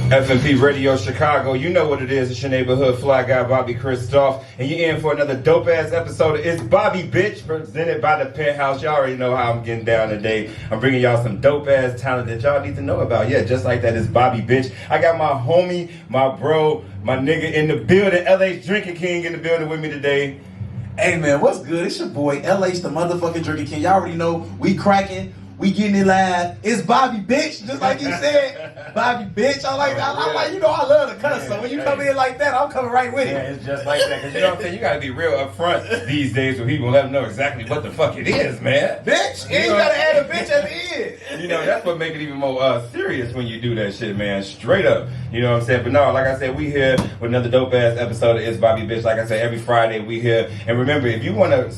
F.M.P Radio Chicago, you know what it is. It's your neighborhood fly guy, Bobby Christoph, and you're in for another dope-ass episode of It's Bobby Bitch, presented by the Penthouse. Y'all already know how I'm getting down today. I'm bringing y'all some dope-ass talent that y'all need to know about. Yeah, just like that, it's Bobby Bitch. I got my homie, my bro, my nigga in the building, LH Drinking King in the building with me today. Hey man, what's good? It's your boy, LH the motherfucking Drinking King. Y'all already know, we cracking. We getting it live. It's Bobby Bitch, just like you said. Bobby Bitch. I like, you know, I love the cuss. So when you come in like that, I'm coming right with it. Yeah, it's just like that. Cause you know what I'm saying? You gotta be real upfront these days with people and let them know exactly what the fuck it is, man. Bitch, and you gotta add a bitch at the end. You know, that's what makes it even more serious when you do that shit, man. Straight up. You know what I'm saying? But no, like I said, we here with another dope ass episode of It's Bobby Bitch. Like I said, every Friday we here. And remember, if you wanna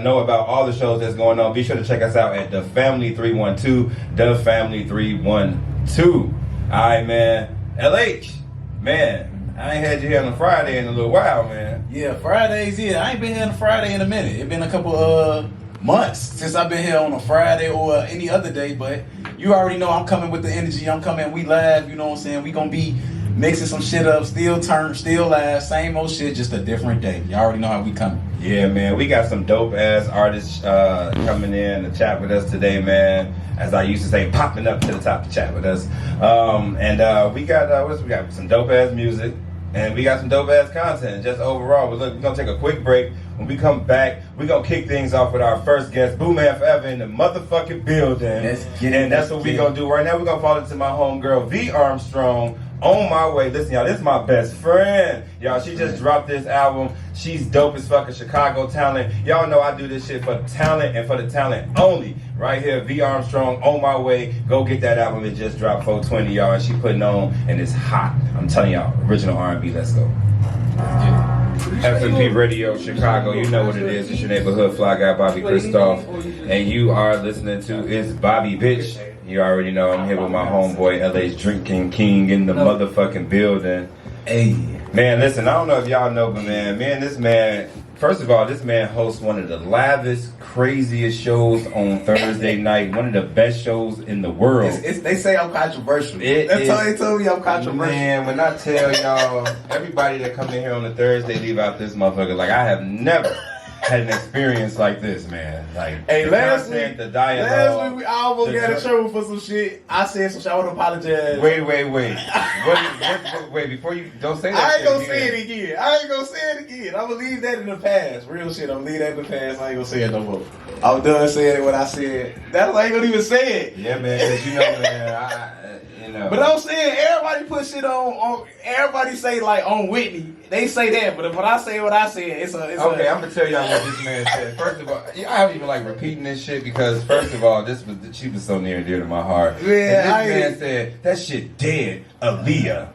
know about all the shows that's going on, be sure to check us out at The Family 312, The Family 312. Alright, man. LH, man, I ain't had you here on a Friday in a little while, man. Yeah, Fridays, yeah. I ain't been here on a Friday in a minute. It's been a couple months since I've been here on a Friday or any other day, but you already know I'm coming with the energy. I'm coming, we live, you know what I'm saying? We gonna be mixing some shit up, still turn, still live, same old shit, just a different day. Y'all already know how we coming. Yeah, man, we got some dope ass artists coming in to chat with us today, man. As I used to say, popping up to the top to chat with us. We got some dope ass music, and we got some dope ass content. Just overall, but look, we're gonna take a quick break. When we come back, we're gonna kick things off with our first guest, Booman Forever in the motherfucking building. And that's what we're gonna do right now. We're gonna fall into my homegirl, V Armstrong. On my way. Listen, y'all, this is my best friend. Y'all, she just dropped this album. She's dope as fucking Chicago talent. Y'all know I do this shit for talent and for the talent only. Right here, V Armstrong, On My Way. Go get that album. It just dropped 420, y'all. And she putting on, and it's hot. I'm telling y'all, original R&B. Let's go. F.M.P Radio Chicago, you know what it is. It's your neighborhood fly guy, Bobby Christoph. And you are listening to It's Bobby Bitch. You already know I'm here with my homeboy, LH Drinking King in the motherfucking building. Hey. Man, listen, I don't know if y'all know, but this man, first of all, this man hosts one of the lavest, craziest shows on Thursday night. One of the best shows in the world. They say I'm controversial. That's how they told me I'm controversial. Man, when I tell y'all, everybody that come in here on a Thursday leave out this motherfucker, like I have never had an experience like this, man. Like, hey, last week we almost got in trouble for some shit. I said some shit. I want to apologize. Wait. Wait, before you don't say that. I ain't gonna say it again. I'm gonna leave that in the past. Real shit. I'm gonna leave that in the past. I ain't gonna say it no more. I'm done saying what I said. That's why I ain't gonna even say it. Yeah, man. Cause you know, man. You know. But I'm saying everybody put shit on. Everybody say like on Whitney. They say that, but when I say what I said, it's okay. I'm gonna tell y'all what this man said. First of all, I haven't even like repeating this shit because first of all, she was so near and dear to my heart. Yeah, and this man said that shit dead, Aaliyah.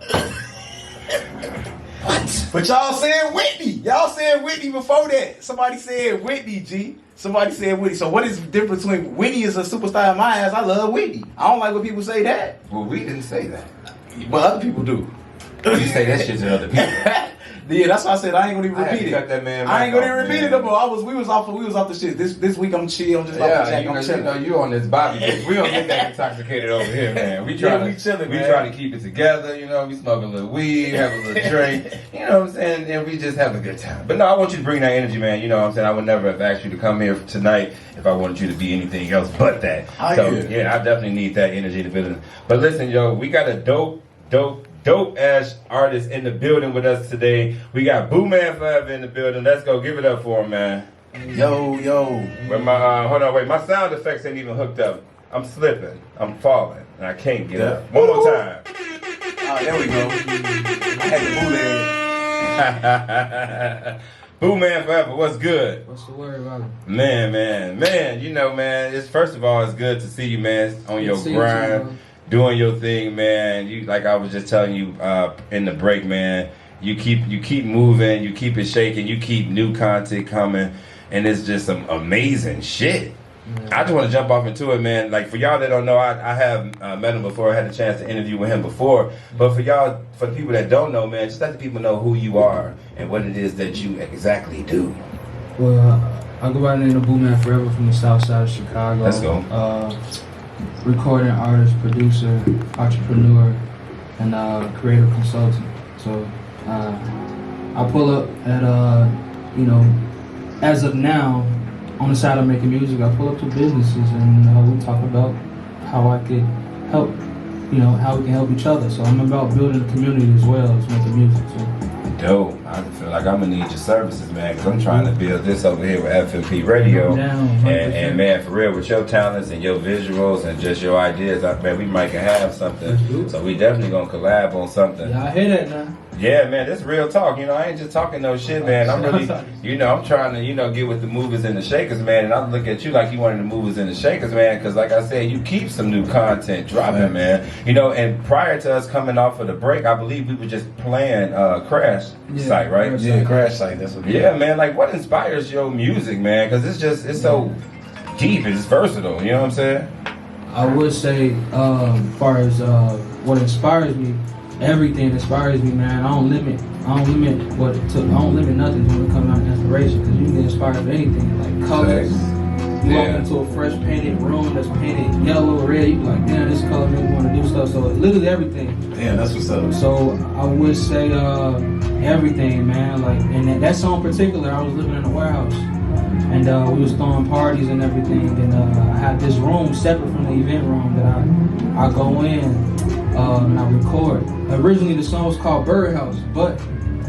What? But y'all saying Whitney. Y'all said Whitney before that. Somebody said Whitney, G. Somebody said Whitney. So what is the difference between Whitney is a superstar in my eyes? I love Whitney. I don't like when people say that. Well, we didn't say that. But other people do. You say that shit to other people. Yeah, that's why I said I ain't gonna even repeat it. I ain't gonna even repeat it no more. We was off the shit. This week I'm chill. I'm just off the jack. I'm chilling. You know, you on this Bobby bitch. We don't get that intoxicated over here, man. We try to keep it together. You know, we smoke a little weed, have a little drink. You know what I'm saying? And we just have a good time. But no, I want you to bring that energy, man. You know what I'm saying? I would never have asked you to come here tonight if I wanted you to be anything else but that. Yeah, I definitely need that energy in the building. But listen, yo, we got a dope ass artist in the building with us today. We got Booman Forever in the building. Let's go, give it up for him, man. Yo. Where my hold on, wait, my sound effects ain't even hooked up. I'm slipping, I'm falling, and I can't get up. One more time. Oh, there we go. I had to Booman Forever, what's good? What's the word about it? Man, you know, man, first of all, it's good to see you, man, on your grind. Doing your thing, man. You, like I was just telling you in the break, man. You keep moving, you keep it shaking, you keep new content coming, and it's just some amazing shit. I just want to jump off into it, man. Like for y'all that don't know, I have met him before. I had a chance to interview with him before. But for the people that don't know, man, just let the people know who you are and what it is that you exactly do. Well, I go by the name of Booman Forever from the south side of Chicago. Let's go. Recording artist, producer, entrepreneur, and creative consultant. So I pull up at as of now, on the side of making music, I pull up to businesses and we talk about how I could help, how we can help each other. So I'm about building a community as well as making music. So. Dope. I feel like I'm gonna need your services, man, because I'm trying to build this over here with F.M.P Radio. And man, for real, with your talents and your visuals and just your ideas, man, we might can have something. So we definitely gonna collab on something. Yeah, I hear that now. Yeah, man, this real talk. I ain't just talking no shit, man. I'm really, I'm trying to, get with the movers and the shakers, man. And I look at you like you one of the movers and the shakers, man, because like I said, you keep some new content dropping, man. And prior to us coming off of the break, I believe we were just playing Crash Site, right? Yeah, Crash Site. That's what. Yeah, man. Like, what inspires your music, man? Because it's so deep and it's versatile. You know what I'm saying? I would say, as far as what inspires me. Everything inspires me, man. I don't limit nothing when it comes out to inspiration, because you can get inspired by anything, like colors. You walk into a fresh painted room that's painted yellow or red, you be like, damn, this color made me want to do stuff. So literally everything. Damn, that's what's up. So I would say everything, man. Like, and that song in particular, I was living in a warehouse, and we was throwing parties and everything, and I had this room separate from the event room that I go in. And I record. Originally the song was called Birdhouse, but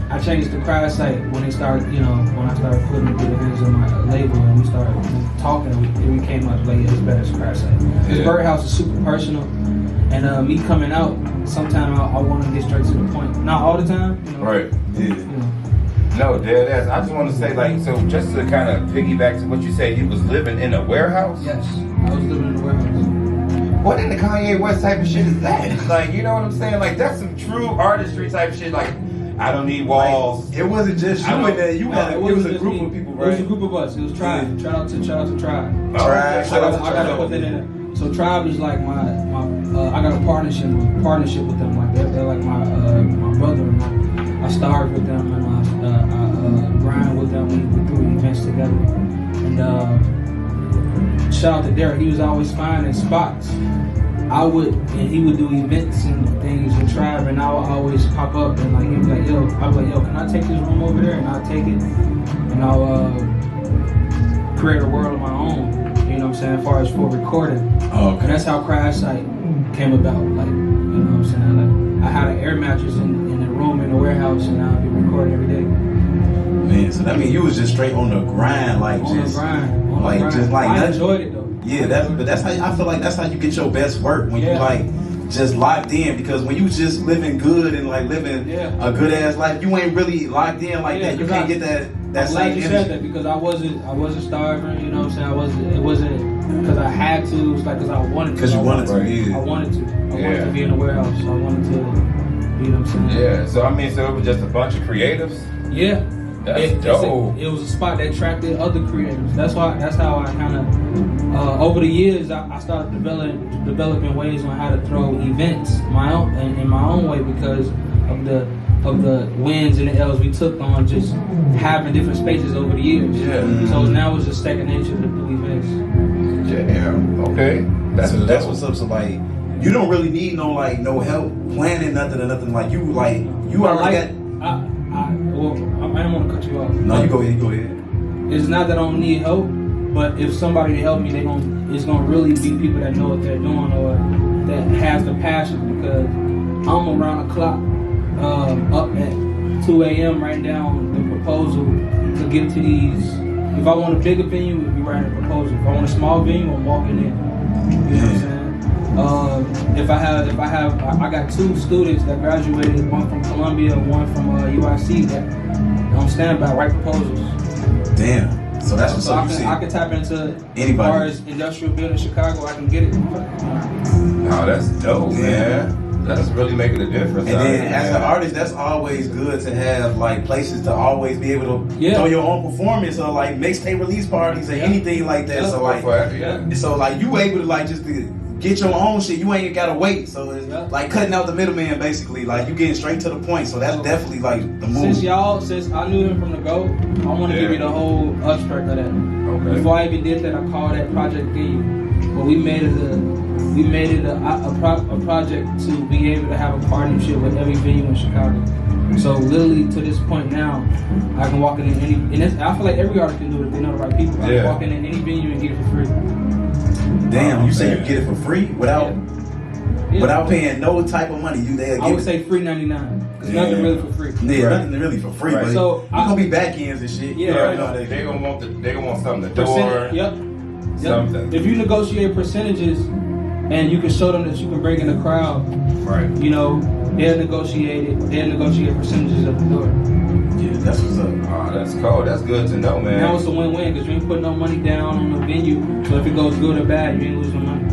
I changed the Cry Site when they started, when I started putting it through the hands of my label and we started talking, and we came up like, yeah, it's better as Cry Site. Because Birdhouse is super personal, and me coming out, sometimes I want to get straight to the point. Not all the time, Right. Yeah. No, dead ass. I just want to say, like, so just to kind of piggyback to what you said, you was living in a warehouse? Yes, I was living in a warehouse. What in the Kanye West type of shit is that? Like, you know what I'm saying? Like, that's some true artistry type of shit. Like, I don't need walls. Like, it wasn't just you and that. It was a group of people, right? It was a group of us. It was Tribe. Shout out to Tribe. Tribe. I got to put that in there. So Tribe is like my I got a partnership with them. Like they're like my brother. And I starred with them and I grind with them. We do events together. And shout out to Derek. He was always finding spots. He would do events and things with Tribe, and I would always pop up and like he'd be like, yo, can I take this room over there? And I'll take it and I'll create a world of my own, you know what I'm saying, as far as for recording. Oh, okay. And that's how Crash Site came about, like, you know what I'm saying? Like, I had an air mattress in the room in the warehouse, and I'll be recording every day. Man, so that means you was just straight on the grind, like on just the grind. like the grind. just like I enjoyed it though. Yeah, that's how I feel like that's how you get your best work, when you like just locked in, because when you just living good and like living a good ass life, you ain't really locked in like that. You can't get that same glad you energy. said that, because I wasn't starving, you know what I'm saying? It wasn't because I had to, it was like because I wanted to. Because you wanted to, I wanted to be in the warehouse. I wanted to, you know what I'm saying? Yeah, so I mean, so it was just a bunch of creatives? Yeah. That's dope. It was a spot that attracted other creators. That's how I kind of, over the years, I started developing ways on how to throw events in my own way, because of the wins and the L's we took on just having different spaces over the years. Yeah. So now it's just second nature to do events. Yeah. Okay. That's what's up. So like, you don't really need no help planning nothing or nothing. Like you already got. I don't want to cut you off. No, you go ahead. It's not that I don't need help, but if somebody to help me, it's gonna really be people that know what they're doing or that has the passion, because I'm around the clock, up at 2 a.m. writing down the proposal to give to these. If I want a bigger venue, we'd be writing a proposal. If I want a small venue, I'm walking in. You know what I'm saying? I got 2 students that graduated, one from Columbia, one from UIC, that on standby write proposals. Damn. So that's what's up. I can tap into anybody. As far as industrial building in Chicago, I can get it. Oh, that's dope, man. That's really making a difference. And then as an artist, that's always good to have like places to always be able to throw your own performance, or like mixtape release parties or anything like that. So like, so like you able to like just get your own shit. You ain't gotta wait. So it's like cutting out the middleman, basically. Like you getting straight to the point. So that's definitely like the move. Since I knew him from the go, I want to give you the whole abstract of that. Okay. Before I even did that, I called that project venue. but we made it a project to be able to have a partnership with every venue in Chicago. So literally to this point now, I can walk in any, and I feel like every artist can do it if they know the right people. I can walk in any venue and get it for free. Damn, you say you get it for free without paying no type of money? I would say free $99. There's nothing really for free. Yeah, nothing really for free. Right. But so you gonna be back ends and shit. They gonna want something the door. Yep. Something. If you negotiate percentages and you can show them that you can bring in a crowd, right? You know, they'll negotiate percentages of the door. Yeah, that's what's up. Oh, that's cool. That's good to know, man. Now it's a win-win because you ain't putting no money down on the venue. So if it goes good or bad, you ain't losing money.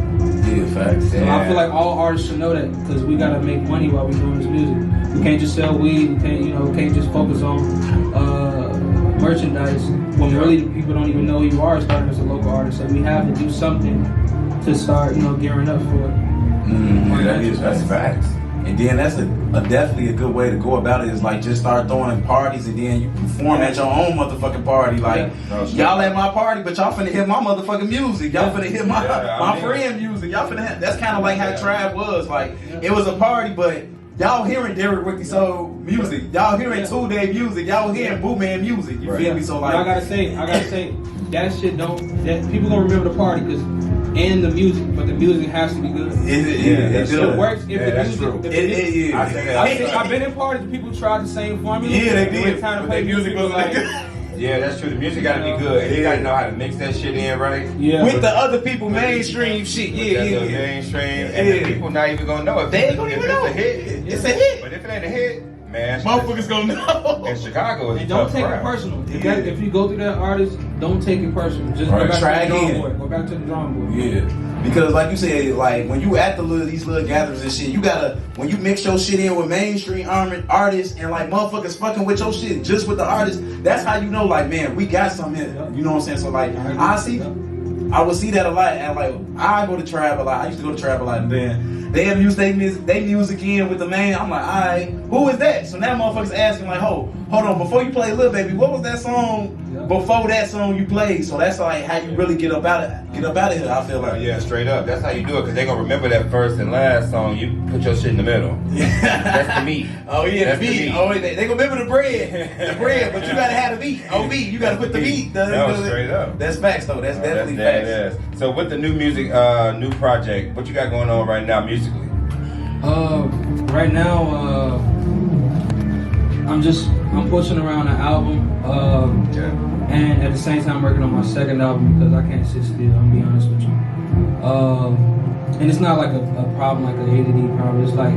Yeah, facts. So I feel like all artists should know that because we gotta make money while we're doing this music. We can't just sell weed. We can't just focus on merchandise when really people don't even know you are starting as a local artist. So we have to do something to start, gearing up for it. That's facts. And then that's definitely a good way to go about it is like just start throwing parties and then you perform at your own motherfucking party. Like y'all at my party, but y'all finna hear my motherfucking music. Y'all finna hear my friend music. Y'all finna have, that's kind of like how Tribe was. Like it was a party, but y'all hearing Derek Ricky Soul music. Y'all hearing 2 Day music. Y'all hearing Booman music. You feel me? So like I gotta say, that shit people gonna remember the party because. And the music, but the music has to be good. It works if the music. True. I've been in parties where people tried the same formula. Yeah, they did. Time to play music was like. Yeah, that's true. The music gotta be good. And you gotta know how to mix that shit in, right? Yeah. With the other people mainstream shit. Mainstream, and the people not even gonna know if they ain't gonna even know. It's a hit. It's a hit. But if it ain't a hit, man, motherfuckers gonna know. In Chicago, it's and don't take crowd. it personal. If you go through that artist, don't take it personal. Just go back try to the drawing again. board. Go back to the drawing board. Yeah. Because like you said, like when you at these little gatherings and shit, you gotta, when you mix your shit in with mainstream artists and like motherfuckers fucking with your shit just with the artists, that's how you know like, man, we got something here. You know what I'm saying? So like, I would see that a lot, and like I go to Tribe a lot. I used to go to Tribe a lot, and then they have used their music in with the man. I'm like, alright, who is that? So now motherfuckers asking like, hold on, before you play Lil Baby, what was that song before that song you played? So that's like how you really get up out of here. I feel like yeah, straight up. That's how you do it because they gonna remember that first and last song. You put your shit in the middle. That's the meat. Oh yeah, that's the meat. Oh, they gonna remember the bread, but you gotta have the meat. Oh meat, you gotta put the meat. No, straight up. That's facts though. That's definitely facts. So with the new music, new project, what you got going on right now musically? Right now, I'm pushing around an album, and at the same time working on my second album because I can't sit still. I'm gonna be honest with you. And it's not like a problem, like an ADD problem. It's like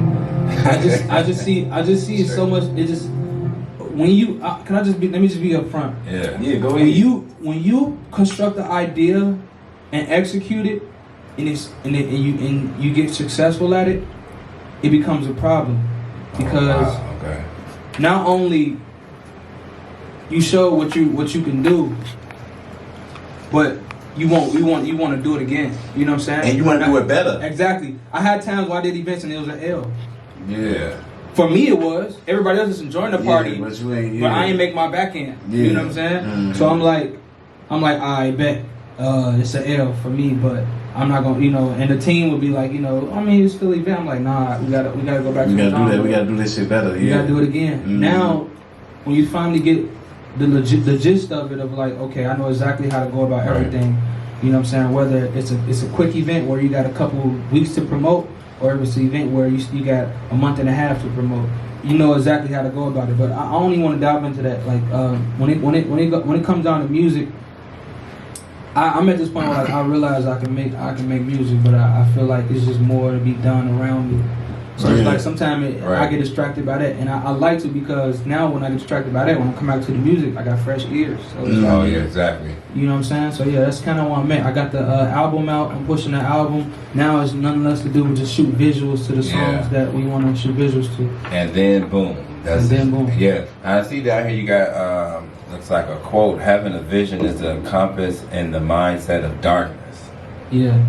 I just see it so much. It just when you let me just be upfront. Yeah, go ahead. When you construct the idea and execute it, and you get successful at it, it becomes a problem because not only you show what you can do, but you want to do it again. You know what I'm saying? And you want to do it better. Exactly. I had times where I did events and it was an L. Yeah. For me, it was. Everybody else is enjoying the party, but you ain't. But I ain't make my back end. Yeah. You know what I'm saying? Mm-hmm. So I'm like, I bet it's an L for me, but I'm not gonna, and the team would be like, it's still an event. I'm like, nah, we gotta go back to the drawing board. We gotta do this shit better. We gotta do it again. Mm-hmm. Now, when you finally get the gist of it, of like, okay, I know exactly how to go about everything. You know what I'm saying? Whether it's a quick event where you got a couple weeks to promote, or if it's an event where you got a month and a half to promote. You know exactly how to go about it. But I only want to dive into that. Like when it comes down to music, I'm at this point where like I realize I can make music, but I feel like it's just more to be done around me. So it's like sometimes I get distracted by that, and I like to, because now when I get distracted by that, when I come back to the music, I got fresh ears. So exactly. You know what I'm saying? So yeah, that's kind of what I'm at. I got the album out. I'm pushing the album. Now it's nothing less to do with just shoot visuals to the songs that we want to shoot visuals to. And then boom. Yeah, I see down here you got looks like a quote: "Having a vision is a compass in the mindset of darkness." Yeah.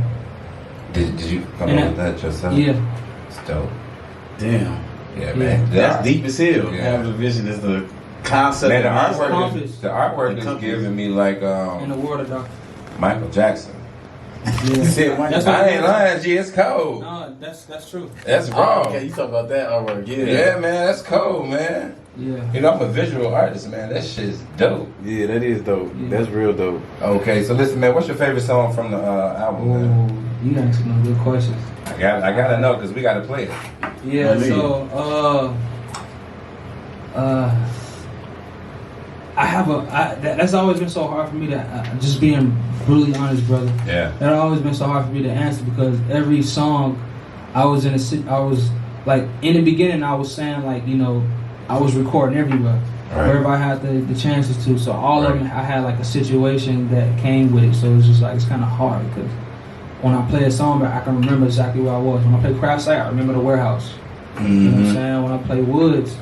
Did you come up with that yourself? Yeah. It's dope. Damn. Yeah, man. That's deep as hell. Yeah. Having a vision is the concept. Man, the artwork is giving me like in the world of darkness. Michael Jackson. You said one. That's I ain't lying, G. It's cold. No, that's true. That's wrong. Okay, you talk about that. All right, yeah. Yeah, man, that's cold, man. Yeah. You know, I'm a visual artist, man. That shit's dope. Yeah, that is dope. Yeah. That's real dope. Okay, so listen, man. What's your favorite song from the album, man? Ooh, you asking some good questions. I gotta know because we gotta play it. Yeah, so I have that's always been so hard for me to just being brutally honest, brother. Yeah. That always been so hard for me to answer because every song I was like in the beginning I was saying like, you know, I was recording everywhere. Right. Wherever I had the chances to. So all of them I had like a situation that came with it. So it's just like it's kinda hard because when I play a song I can remember exactly where I was. When I play Craft Site, I remember the warehouse. Mm-hmm. You know what I'm saying? When I play Woods,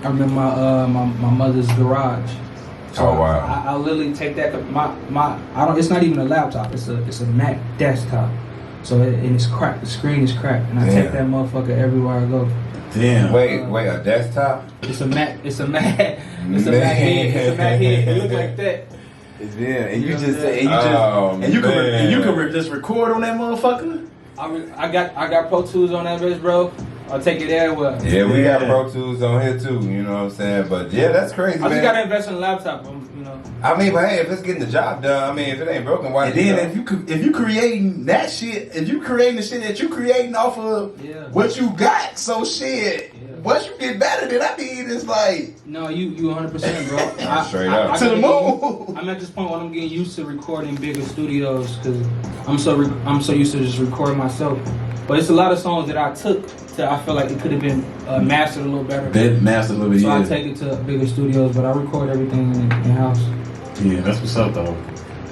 I remember my mother's garage. So Oh, wow. I literally take that it's not even a laptop, it's a Mac desktop. So and it's cracked, the screen is cracked, and I take that motherfucker everywhere I go. Damn. Wait, a desktop? It's a Mac head. It look like that. Yeah, and you You know just what I'm you can just record on that motherfucker. I got Pro Tools on that bitch, bro. I'll take it everywhere. Yeah, we got Pro Tools on here too, you know what I'm saying? But yeah, that's crazy, I man. just gotta invest in a laptop, you know. I mean, but hey, if it's getting the job done, I mean, if it ain't broken, why? And then if you creating that shit, if you creating the shit that you creating off of what you got, so shit. Yeah. Once you get better, then I mean it's like No, you 100%, bro. Straight up. to the moon. I'm at this point where I'm getting used to recording bigger studios because I'm so used to just recording myself. But it's a lot of songs that I took to I feel like it could have been mastered a little better. Master a little bit, So I take it to bigger studios, but I record everything in house. Yeah, that's what's up though.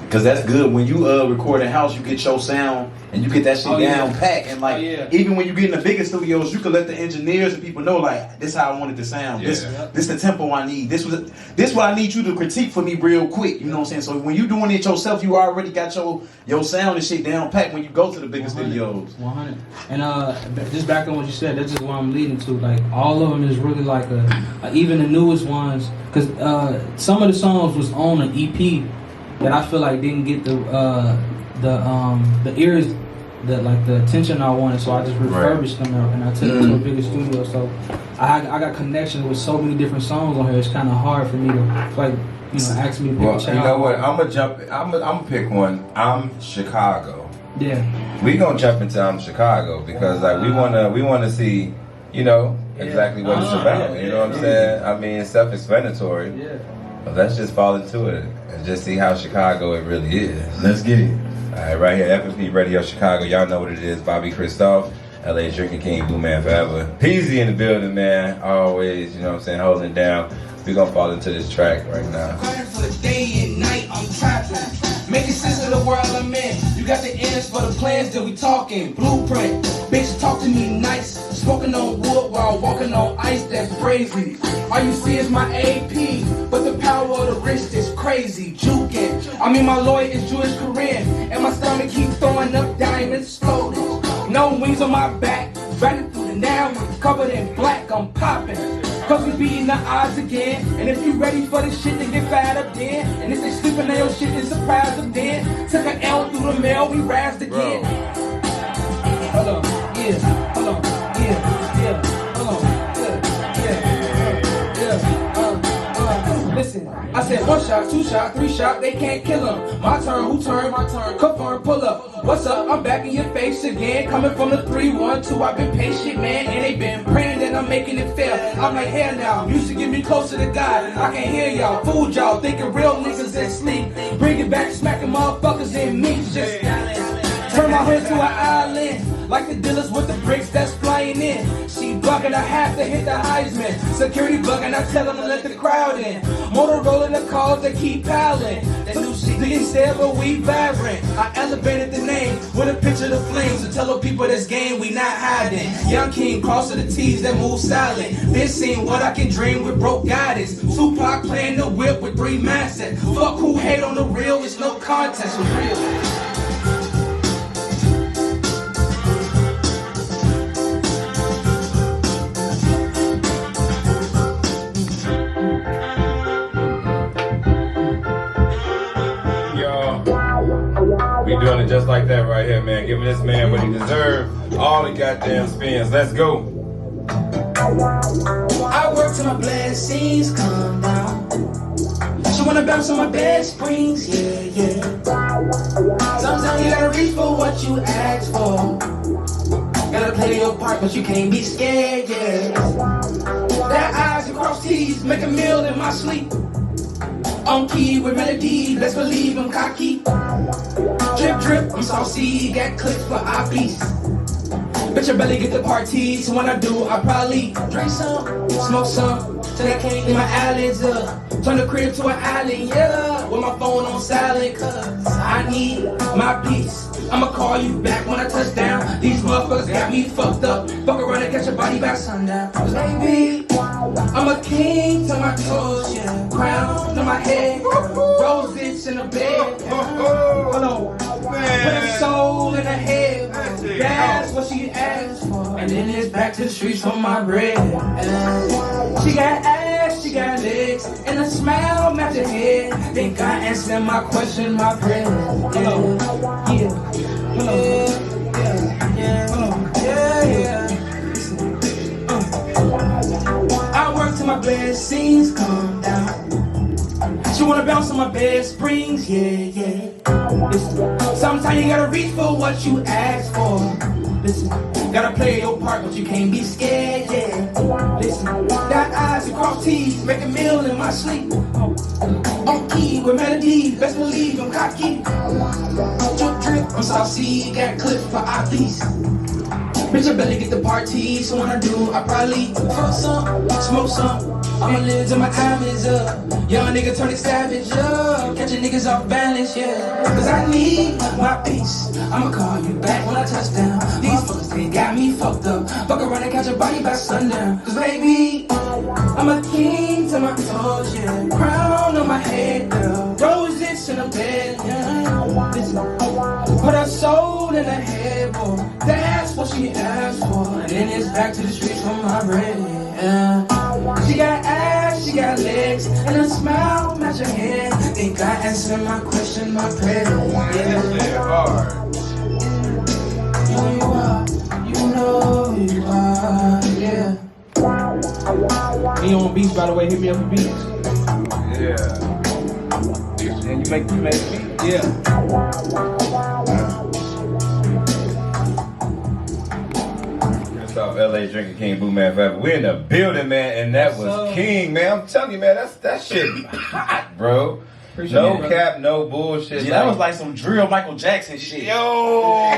Cause that's good when you record in house, you get your sound and you get that shit down pat, and like even when you get in the bigger studios, you can let the engineers and people know like this how I want it to sound. Yeah. This the tempo I need. This what I need you to critique for me real quick. You know what I'm saying? So when you doing it yourself, you already got your sound and shit down pat when you go to the bigger 100, studios. 100. And just back on what you said, that's just what I'm leading to. Like all of them is really like even the newest ones, because some of the songs was on an EP that I feel like didn't get the ears, the attention I wanted, so I just refurbished them and I took it to a bigger studio. So I got connections with so many different songs on here. It's kind of hard for me to ask me to pick a child. You know what? I'm gonna pick one. I'm Chicago. Yeah. We gonna jump into I'm Chicago because like we wanna see, you know, exactly what it's about. You know what I'm saying? I mean, it's self-explanatory. Yeah. But let's just fall into it and just see how Chicago it really is. Let's get it. All right, right here, F.M.P Radio Chicago. Y'all know what it is. Bobby Christoph, LA Drinking King, Booman forever. Peasy in the building, man. Always, you know what I'm saying, holding it down. We gonna fall into this track right now. For day and night, I'm trapping. Making sense of the world I'm in. You got the ends for the plans that we talking. Blueprint. Bitch, talk to me nice. Smoking on wood while walking on ice, that's crazy. All you see is my AP, but the power of the wrist is crazy. Juking. I mean, my lawyer is Jewish Korean, and my stomach keeps throwing up diamonds slowly. No wings on my back, running through the now, covered in black, I'm popping. Cause we beating the odds again. And if you ready for this shit, then get fired up then. And if they sleeping on your shit, then surprise them then. Took an L through the mail, we razzed again. Hold on, yeah, hold on, yeah, hold on, listen, I said 1 shot, 2 shot, 3 shot, they can't kill him. My turn, who turn? My turn, confirm, pull up. What's up? I'm back in your face again. Coming from the 3-1-2, I've been patient, man. And they been praying that I'm making it fair. I'm like, hell now, music get me closer to God. I can't hear y'all, fooled y'all, thinking real niggas that sleep. Bring it back, smacking motherfuckers in me. Just turn my hood to an island. Like the dealers with the bricks that's flying in. She bugging, I have to hit the Heisman. Security bugging, I tell them to let the crowd in. Motorola the calls, they keep piling. They said, but we vibrant. I elevated the name with a picture of the flames. To tell the people this game, we not hiding. Young king, crossing the T's that move silent. Been seeing what I can dream with broke guidance. Tupac playing the whip with 3 masters. Fuck who hate on the real, it's no contest with real. We doing the just like that right here, man. Giving this man what he deserves. All the goddamn spins. Let's go. I work till my blessings come down. She wanna bounce on my bed springs, yeah. Sometimes you gotta reach for what you ask for. Gotta play your part, but you can't be scared, yeah. That eyes and cross T's, make a meal in my sleep. On key with melody, let's believe I'm cocky. Drip, drip, I'm saucy, got clicks for eyepiece. Bet your belly get the party, so when I do, I probably drink some, smoke some, till I can't leave my eyelids up. Turn the crib to an island, yeah, with my phone on silent, cause I need my peace. I'ma call you back when I touch down. These motherfuckers got me fucked up. Fuck around and catch your body by sundown. Baby, I'm a king to my toes, yeah. Crown on my head, roses in the bed. Hold on. Put a soul in her head. That's what she asked for. And then it's back to the streets for my bread. She got ass, she got legs, and a smile match her head. Think I answered my question, my prayer. I work till my blessings come down. She wanna bounce on my bed springs, yeah. Listen, sometimes you gotta reach for what you ask for. Listen, gotta play your part, but you can't be scared, yeah. Listen, got eyes and cross T's, make a meal in my sleep. On key with melody, best believe I'm cocky. Drip, drip, I'm saucy, got clips for eyepiece. Bitch, I better get the party, so when I do, I probably fuck some, smoke some. I'ma live till my time is up. Young nigga turning savage, yeah. Catching niggas off balance, yeah. Cause I need my peace. I'ma call you back when I touch down. These fuckers, they got me fucked up. Fuck around and catch a body by sundown. Cause baby, I'm a king to my toes, yeah. Crown on my head, girl. Roses in the bed, yeah. Listen, put her soul in her head, boy. That's what she asked for. And then it's back to the streets for my bread, yeah. She got ass, she got legs, and a smile match her head. Think I answered my question, my prayer, yeah. You are, you know you are, yeah. He on beats, by the way. Hit me up for beats. Yeah. And you make beats? Yeah. Off LA Drinking King, Booman forever. We in the building, man, and that was King, man. I'm telling you, man, that shit hot, bro. No cap, no bullshit. Yeah, that was like some drill Michael Jackson shit. Yo. Oh,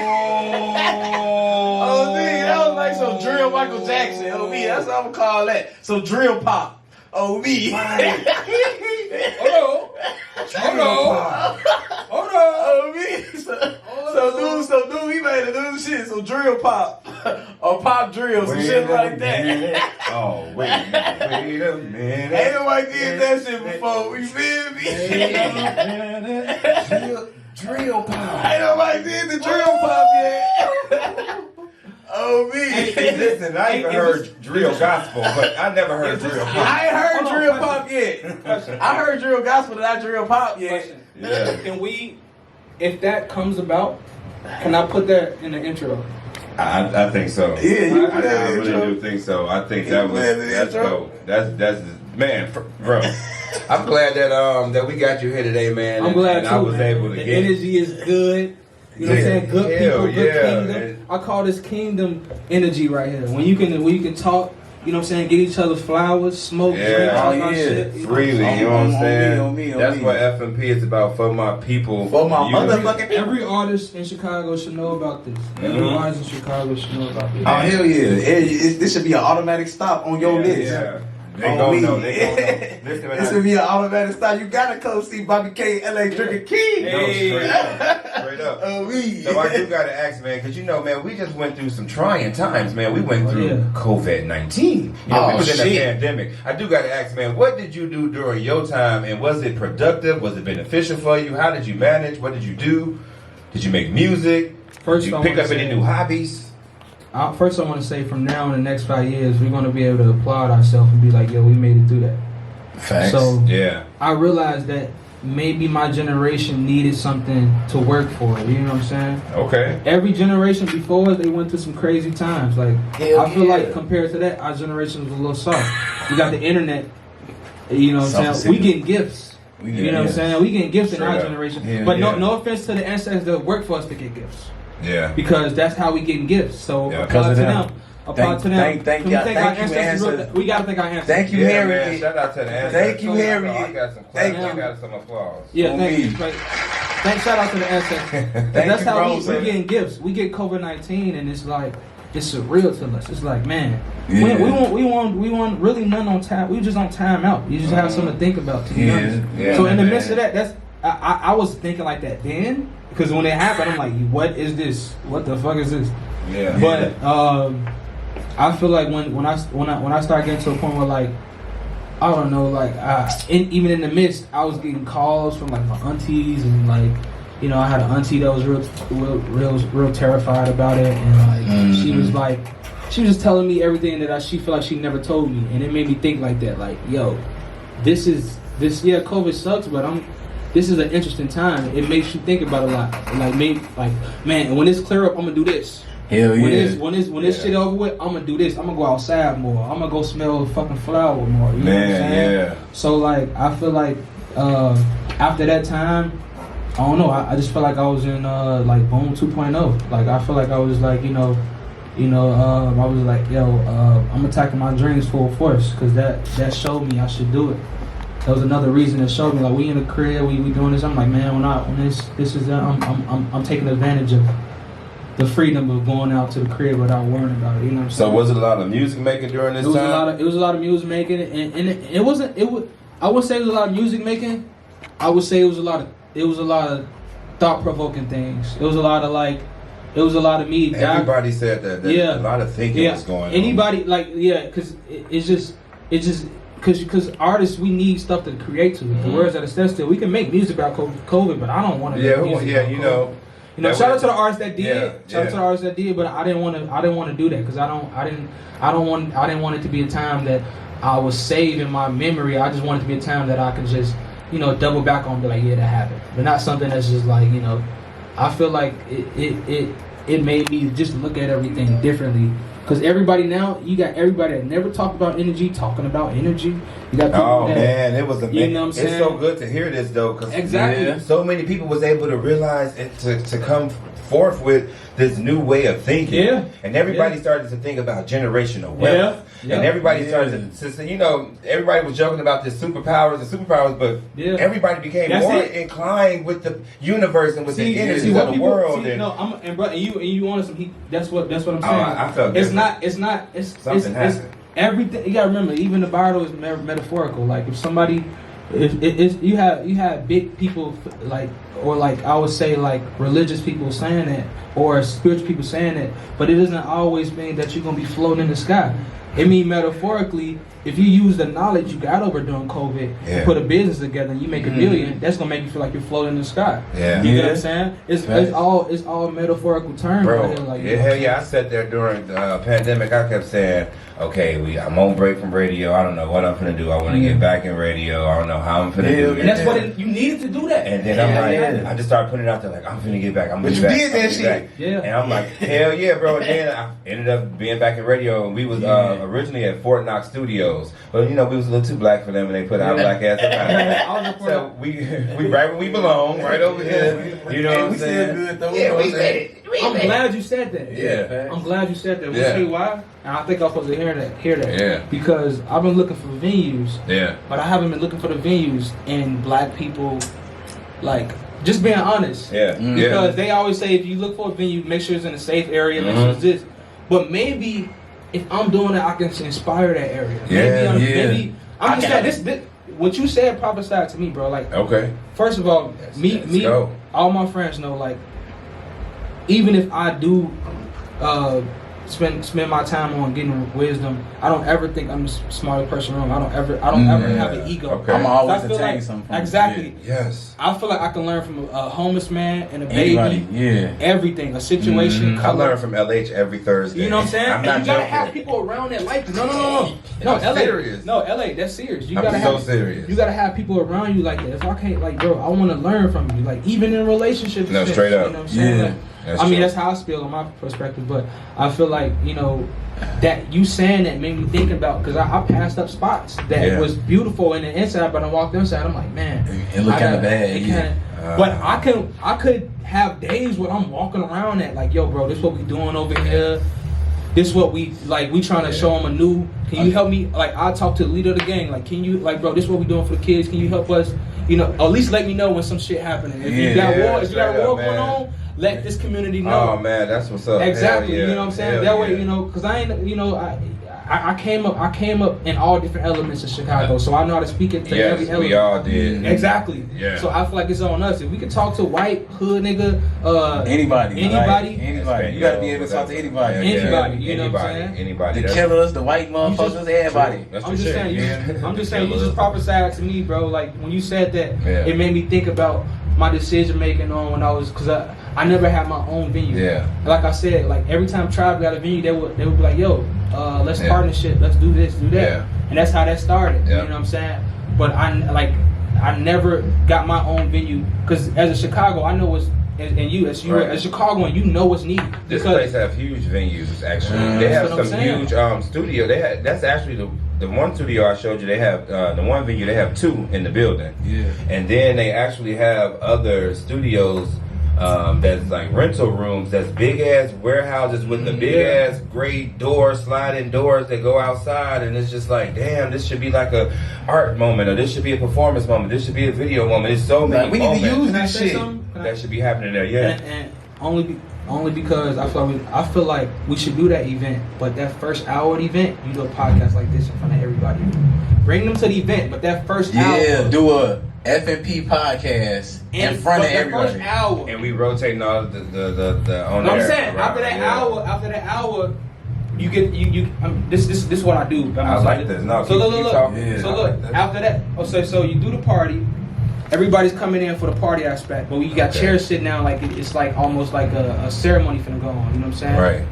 man, that was like some drill Michael Jackson. Oh, me, that's what I'm gonna call that. So drill pop. Oh, me. Hold on. Oh, me. So dude, we made a new shit. So drill pop. Or pop drill, some shit like that. Oh, wait a minute. Ain't nobody did that shit before. You feel me? Drill pop. Ain't nobody did the drill pop yet. Oh, me. Hey, listen, I even heard drill gospel, but I never heard drill pop. I ain't heard drill pop yet. I heard drill gospel, but not drill pop yet. Yeah. Can we, if that comes about, can I put that in the intro? I think so. Yeah, you I really do think so. I think that's dope. That's man, bro. I'm glad that we got you here today, man. I'm glad too. I was able to the get energy is good. You know what I'm saying? Good people, good kingdom. Man. I call this kingdom energy right here. When you can talk, you know what I'm saying, get each other flowers, smoke, drink, all that shit. Freely, you know what I'm saying? On me. That's what F.M.P is about, for my people. For my motherfucking people. Every artist in Chicago should know about this. Every artist in Chicago should know about this. Oh, hell yeah. This should be an automatic stop on your list. Yeah. They gon' know. This should be an automatic stop. You gotta come see Bobby K, LA Drinking King. Hey. No, straight up. So I do gotta ask, man, because you know, man, we just went through some trying times, man. We went through COVID-19. You know, we was in a pandemic. I do gotta ask, man, what did you do during your time, and was it productive? Was it beneficial for you? How did you manage? What did you do? Did you make music? Did you pick up any new hobbies? First, I want to say, from now in the next 5 years, we're going to be able to applaud ourselves and be like, yo, we made it through that. Facts. So, yeah, I realized that maybe my generation needed something to work for. You know what I'm saying? Okay. Every generation before us, they went through some crazy times. Like Hell I feel yeah. like compared to that, our generation was a little soft. We got the internet. You know what I'm saying? We getting gifts. You know what I'm saying? We getting gifts in our generation. Yeah, but yeah. no offense to the ancestors that work for us to get gifts. Yeah. Because that's how we getting gifts. So Yeah, applaud to them. Thank Can we you, thank our ancestors? ancestors. We gotta thank our ancestors. Thank you, Yeah, Harry. man. Shout out to the ancestors. Thank you, Harry. I got some Thank claps. you. I got some applause. Yeah, On thank you. me. Thanks, shout out to the ancestors. Thank That's you, how Rose. we getting gifts. We get COVID-19 and it's like it's surreal to us. It's like, man, Yeah. we want really none on time. We just on time out. You just have something to think about. To be honest. Yeah, So in the man. midst of that, that's I was thinking like that then because when it happened, I'm like, what is this? What the fuck is this? Yeah. But I feel like when I start getting to a point where like I don't know, like even in the midst, I was getting calls from like my aunties and like, you know, I had an auntie that was real terrified about it, and like she was just telling me everything that she felt like she never told me, and it made me think like that, like, yo, this yeah, COVID sucks, but this is an interesting time. It makes you think about a lot, like man, when it's clear up, I'm gonna do this. Hell yeah. When this shit over with, I'm gonna do this. I'm gonna go outside more. I'm gonna go smell fucking flower more. You know what I'm saying? Yeah. So like, I feel like after that time, I don't know. I just felt like I was in like Boom 2.0. Like I feel like I was like I was like, yo, I'm attacking my dreams full force because that showed me I should do it. That was another reason that showed me like we in the crib, we doing this. I'm like, man, when this is I'm taking advantage of the freedom of going out to the crib without worrying about it. You know what I'm saying? So was it a lot of music making during this time? It was a lot of music making, and it wasn't. I would say it was a lot of music making. I would say it was a lot of thought provoking things. It was a lot of me. Everybody said that. Yeah. A lot of thinking was going on. Anybody because it's just because artists, we need stuff to create to. The words that are said still. We can make music about COVID, but I don't want to. Yeah, make music about you COVID. know. You know, shout out to the artists that did. Yeah, Shout out to the artists that did, but I didn't want to do that because I didn't want it to be a time that I was saved in my memory. I just wanted it to be a time that I could just, double back on and be like, yeah, that happened. But not something that's just like, I feel like it made me just look at everything differently. Because everybody now, you got everybody that never talked about energy talking about energy. You got people man, it was you know what I'm saying? It's so good to hear this though, because Exactly. so many people was able to realize it to come forth with this new way of thinking. Yeah. And everybody started to think about generational wealth. Yeah. And everybody started to say, everybody was joking about this superpowers, but everybody became That's more it. inclined with the universe and with the energies of the world. You wanted some. That's what I'm saying. I felt it's different. not. It's Something happened. Everything. You gotta remember. Even the Bible is metaphorical. Like if somebody, if you have big people or I would say like religious people saying that, or spiritual people saying that, but it doesn't always mean that you're gonna be floating in the sky. It means metaphorically, if you use the knowledge you got over during COVID, and put a business together, and you make $1 million, that's gonna make you feel like you're floating in the sky. Yeah. You know what I'm saying? It's all metaphorical terms. Bro, right here, hell yeah, I sat there during the pandemic. I kept saying, okay, I'm on break from radio. I don't know what I'm finna do. I want to get back in radio. I don't know how I'm finna do it. And that's what you needed to do that. And then I just started putting it out there like, I'm finna get back. I'm gonna get back. But you did that shit. Yeah. And I'm like, hell yeah, bro. And then I ended up being back in radio, and we was originally at Fort Knox Studios, but we was a little too black for them, and they put our black ass up. So we right where we belong, right over here. You know what I'm saying? Still good though. Yeah, we made it. I'm glad you said that. Yeah. I'm glad you said that. Yeah. See why? And I think I'm supposed to hear that. Yeah. Because I've been looking for venues. Yeah. But I haven't been looking for the venues and black people, like, just being honest. Yeah. Because they always say if you look for a venue, make sure it's in a safe area, make sure it's this. But maybe if I'm doing it, I can inspire that area. Maybe I'm just saying this. What you said prophesied to me, bro. Like, Okay. first of all, me, all my friends know, like, even if I do spend my time on getting wisdom. I don't ever think I'm the smartest person in the room. I don't ever have an ego. Okay. I'm always I feel attain like, something. exactly. Yes. I feel like I can learn from a homeless man and a baby. Anybody, Everything, a situation. I color. learn from LH every Thursday. You know what I'm saying? I'm And not you gotta joking. have people around that like you. No, I'm LA. serious. No, LA, that's serious. You I'm gotta so have serious. You gotta have people around you like that. If I can't, like, bro, I wanna learn from you. Like, even in relationships. No, and straight shit, up. You know what I'm saying? Yeah. Like, That's I mean, true. that's how I feel on my perspective. But I feel like, you know, that you saying that made me think about, because I passed up spots that was beautiful in the inside, but I walked inside, I'm like, man. It look kind of bad. But I could have days where I'm walking around at like, yo, bro, this what we doing over here. This what we like. We trying to show them a new. Can you help me? Like, I talk to the leader of the gang. Like, can you, like, bro, this what we doing for the kids? Can you help us? You know, at least let me know when some shit happening. If you got war, if you got war going on, let this community know. Oh man, that's what's up. Exactly. Hell yeah. You know what I'm saying? Hell That way, yeah. you know, because I ain't, you know, I came up in all different elements of Chicago, so I know how to speak it to every Yes, element. we all did. Exactly. Yeah. So I feel like it's on us. If we can talk to white hood nigga, Anybody. anybody. Like, anybody. You gotta be able to talk to anybody. Anybody, you know what I'm saying? Anybody. The killers, the white motherfuckers, everybody. That's I'm the just shit. saying, Yeah. I'm just saying, you just prophesied to me, bro. Like, when you said that, Yeah. it made me think about my decision making on when I was, because I never had my own venue. Yeah. Like I said, like every time Tribe got a venue, they would be like, yo, let's partnership, let's do this, do that. Yeah. And that's how that started. Yeah. You know what I'm saying? But I never got my own venue, because as a Chicago, I know what's, and you as Chicagoan, you know what's needed. This Because- place have huge venues. Actually, they have That's what I'm some saying. huge studio. That's actually the one studio I showed you. They have the one venue. They have two in the building. Yeah. And then they actually have other studios that's like rental rooms. That's big ass warehouses with the big ass great doors, sliding doors that go outside. And it's just like, damn, this should be like a art moment, or this should be a performance moment. This should be a video moment. It's so many Like, we need to moments use Can I this say shit. something? Can I- that should be happening there. Yeah. And only because I feel like we should do that event, but that first hour of the event, you do a podcast like this in front of everybody. Bring them to the event, but that first hour, Do a F.M.P podcast in front of everybody. First hour. And we rotating all the on No, I'm there saying around, after that yeah. hour, you get you. This is what I do. I like this. No, so keep look. talking. Yeah. So I look, like this. after that, so you do the party. Everybody's coming in for the party aspect, but we got Okay. chairs sitting down like it's like almost like a ceremony finna go on. You know what I'm saying? Right.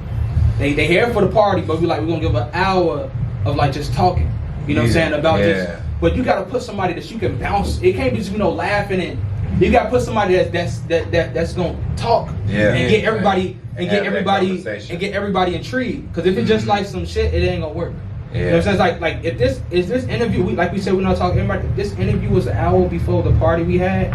They here for the party, but we're gonna give an hour of like just talking. You know what I'm saying? About just. But you gotta put somebody that you can bounce. It can't be just laughing, and you gotta put somebody that's gonna talk and get everybody conversation. get everybody intrigued. Because if it's just like some shit, it ain't gonna work. You know what I'm saying? Like if this interview, like we said, we're not talking everybody. If this interview was an hour before the party we had,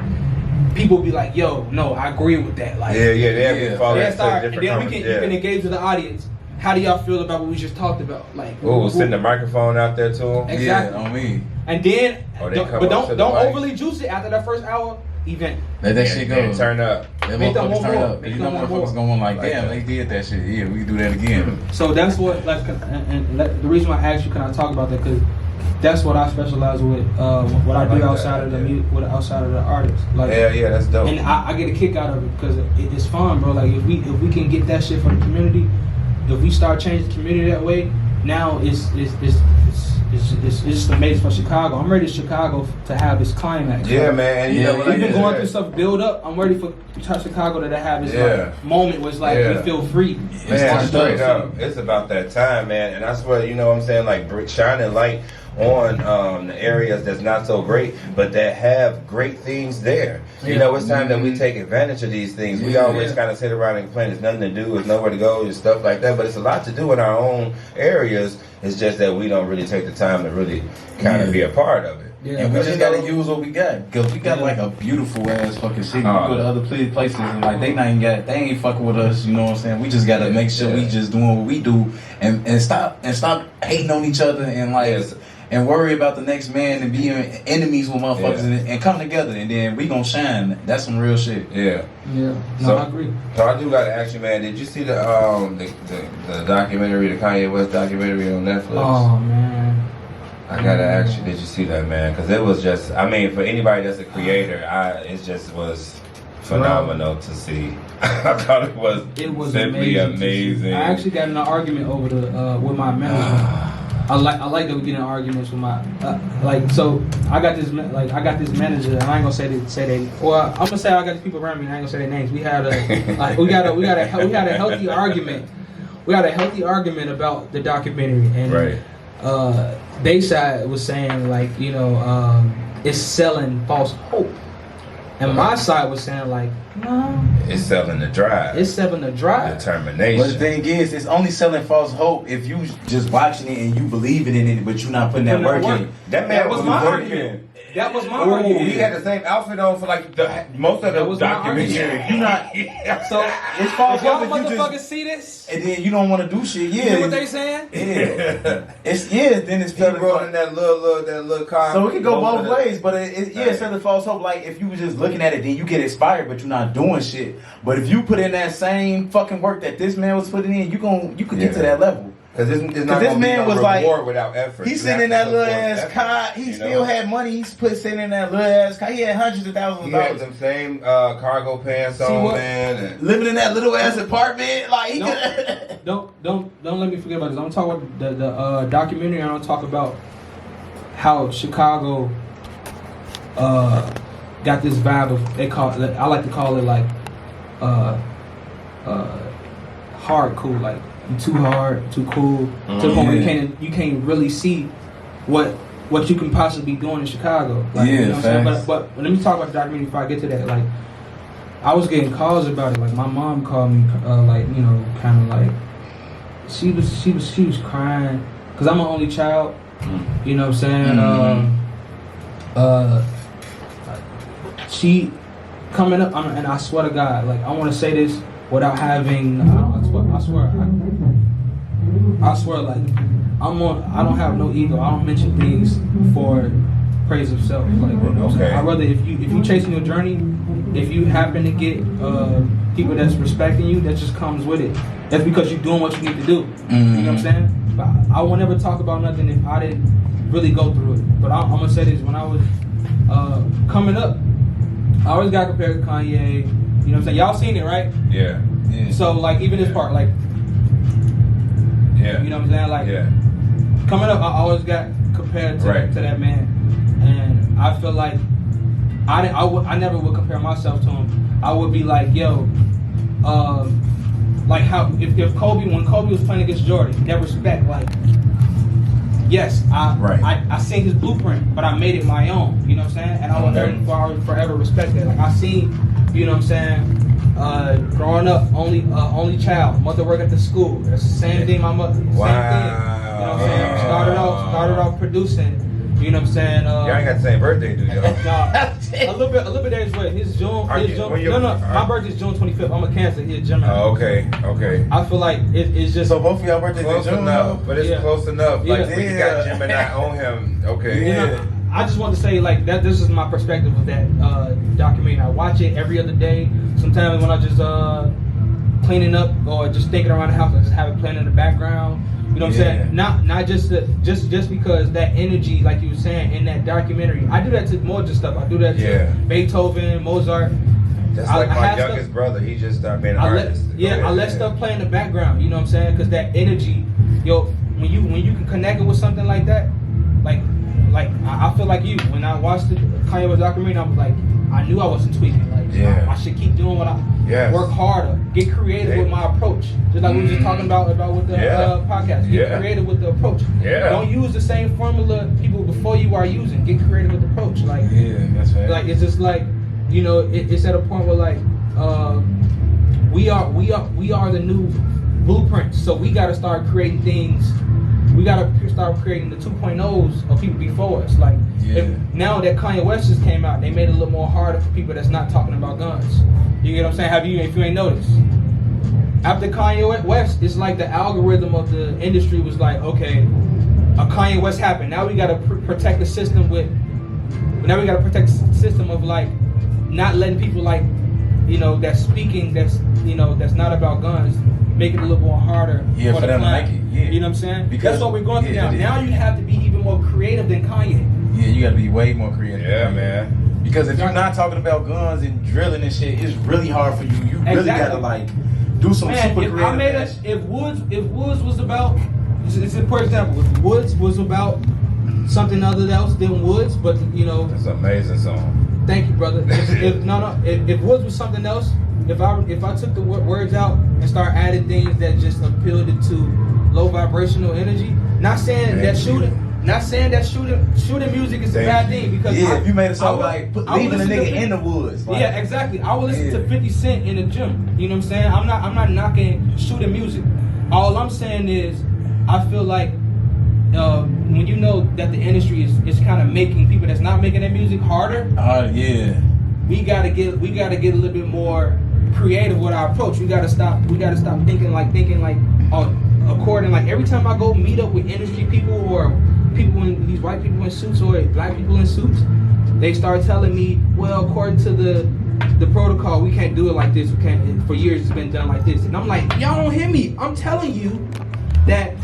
people would be like, "Yo, no, I agree with that." Like, They fall into start, and different then you can engage with the audience. How do y'all feel about what we just talked about? Like, We'll send the microphone out there to them. Exactly. Yeah, on me. And then, Or they don't, come but up to don't the mic. overly juice it after that first hour event. Let that shit go. And turn up. That Make them motherfuckers want turn more. up. Make You them know want motherfuckers more. going like, Like damn, that. they did that shit. Yeah, we can do that again. So that's what, like, and the reason why I asked you, can I talk about that? Because that's what I specialize with. What I do like outside that, of the yeah. music, outside of the artists. Like, Yeah, that's dope. and I get a kick out of it because it's fun, bro. Like if we can get that shit for the community, if we start changing the community that way, now it's just amazing for Chicago. I'm ready for Chicago to have this climax. Yeah, Like, man. You Yeah, know what we've I been get? going through stuff build up. I'm ready for Chicago to have this like, moment where it's like we feel free. Man, It's straight turned up. It's about that time, man. And I swear, you know what I'm saying? Like, shining light on the areas that's not so great, but that have great things there. You know, it's time that we take advantage of these things. We always kind of sit around and complain there's nothing to do, there's nowhere to go, and stuff like that. But it's a lot to do in our own areas. It's just that we don't really take the time to really kind of be a part of it. Yeah, And we because, just you know, gotta use what we got, cause we got like a beautiful ass fucking city. We go to other places and like they ain't fucking with us. You know what I'm saying? We just gotta make sure we just doing what we do and stop hating on each other and like and worry about the next man and being enemies with motherfuckers and come together and then we gonna shine. That's some real shit. Yeah. No, So- I agree. So I do gotta ask you, man. Did you see the documentary, the Kanye West documentary on Netflix? Oh man. I gotta ask you, did you see that, man? Because it was just, I mean, for anybody that's a creator, it just was phenomenal to see. I thought it was simply amazing. I actually got in an argument over the with my manager. I like that we get in arguments with my so I got this manager, and I ain't gonna say they. Or I'm gonna say I got these people around me, and I ain't gonna say their names. We had a healthy argument. We had a healthy argument about the documentary, and they side was saying it's selling false hope, and my side was saying no, it's selling the drive. It's selling the drive. Determination. But the thing is, it's only selling false hope if you just watching it and you believing in it, but you're not putting that work in. That man was my working. argument. That was my argument. He had the same outfit on for most of the documentary. You're not. So it's false y'all hope. motherfuckers see this, and then you don't want to do shit. Yeah, you know what they saying? Yeah, Then it's he brought in that little car. So it can go both ways, but it's selling false hope. Like if you were just looking at it, then you get inspired, but you're not doing shit. But if you put in that same fucking work that this man was putting in, you could get to that level. Because this man was reward without effort. He's sitting in that little ass car. He still had money. He's sitting in that little ass car. He had hundreds of thousands of dollars. He had them same cargo pants on, man. And living in that little ass apartment, Don't let me forget about this. I'm talking about the documentary. I don't talk about how Chicago got this vibe of I like to call it hardcore, you too hard, too cool, to the point where you can't really see what you can possibly be doing in Chicago. You know what I'm saying? But let me talk about the documentary before I get to that. I was getting calls about it. My mom called me, she was crying because I'm an only child. You know what I'm saying? She coming up, and I swear to God, I want to say this without having. I swear, I don't have no ego. I don't mention things for praise of self. I'd rather if you chasing your journey, if you happen to get people that's respecting you, that just comes with it. That's because you're doing what you need to do. You know what I'm saying? But I will never talk about nothing if I didn't really go through it. But I'm gonna say this: when I was coming up, I always got compared to Kanye. You know what I'm saying? Y'all seen it, right? Yeah. So even this part, you know what I'm saying? Coming up, I always got compared to that man, and I feel like I never would compare myself to him. I would be like, yo, how if Kobe, when Kobe was playing against Jordan, that respect, yes, I seen his blueprint, but I made it my own. You know what I'm saying? And I will forever respect that. I seen, you know what I'm saying? Growing up, only child, mother work at the school. That's the same thing. My mother, same thing. You know what I'm saying? Started off producing. You know what I'm saying? Y'all ain't got the same birthday, do y'all? No, a little bit days away. His June. My birthday's June 25th. I'm a Cancer. He's a Gemini. Oh, okay. I feel like it's just so both of y'all birthdays close in June, enough, but it's close enough. But you got Gemini on him. Okay. Yeah. I just want to say that this is my perspective of that documentary. I watch it every other day. Sometimes when I just cleaning up or just thinking around the house, I just have it playing in the background. You know what I'm saying? Not just because that energy, like you were saying in that documentary. I do that to more just stuff. I do that to Beethoven, Mozart. That's my youngest brother. He just started being an artist. I let stuff play in the background. You know what I'm saying? Because that energy, when you can connect it with something like that, I feel like you. When I watched the Kanye West documentary, I was like, I knew I wasn't tweaking. I should keep doing what I work harder, get creative with my approach. Just like we were just talking about with the podcast. Get creative with the approach. Don't use the same formula people before you are using. Get creative with the approach. That's right. It's just it's at a point where we are the new blueprints. So we got to start creating things. We gotta start creating the 2.0s of people before us. Now that Kanye West just came out, they made it a little more harder for people that's not talking about guns. You get what I'm saying? If you ain't noticed, after Kanye West, it's like the algorithm of the industry was like, okay, a Kanye West happened. Now we gotta protect the system of not letting people that's speaking that's not about guns. Make it a little more harder for them to make it. You know what I'm saying? Because that's what we're going through now. Now you have to be even more creative than Kanye. Yeah, you got to be way more creative. Yeah, man. Because if you're not talking about guns and drilling and shit, it's really hard for you. You really gotta like do some super if creative. I made if Woods was about, it's a for example, if Woods was about something other else than Woods, but you know, it's an amazing song. Thank you, brother. If Woods was something else, if I took the words out and start adding things that just appealed to low vibrational energy, not saying that shooting music is a bad thing, because if you made a song like leaving a nigga in the woods. Like, yeah, exactly. I will listen to 50 Cent in the gym. You know what I'm saying? I'm not knocking shooting music. All I'm saying is I feel like when you know that the industry is kind of making people that's not making that music harder. Yeah. We gotta get a little bit more creative with our approach. We gotta stop thinking like according, like every time I go meet up with industry people or people in these white people in suits or black people in suits, they start telling me, well, according to the protocol, we can't do it like this. We can't. For years it's been done like this, and I'm like, y'all don't hear me. I'm telling you that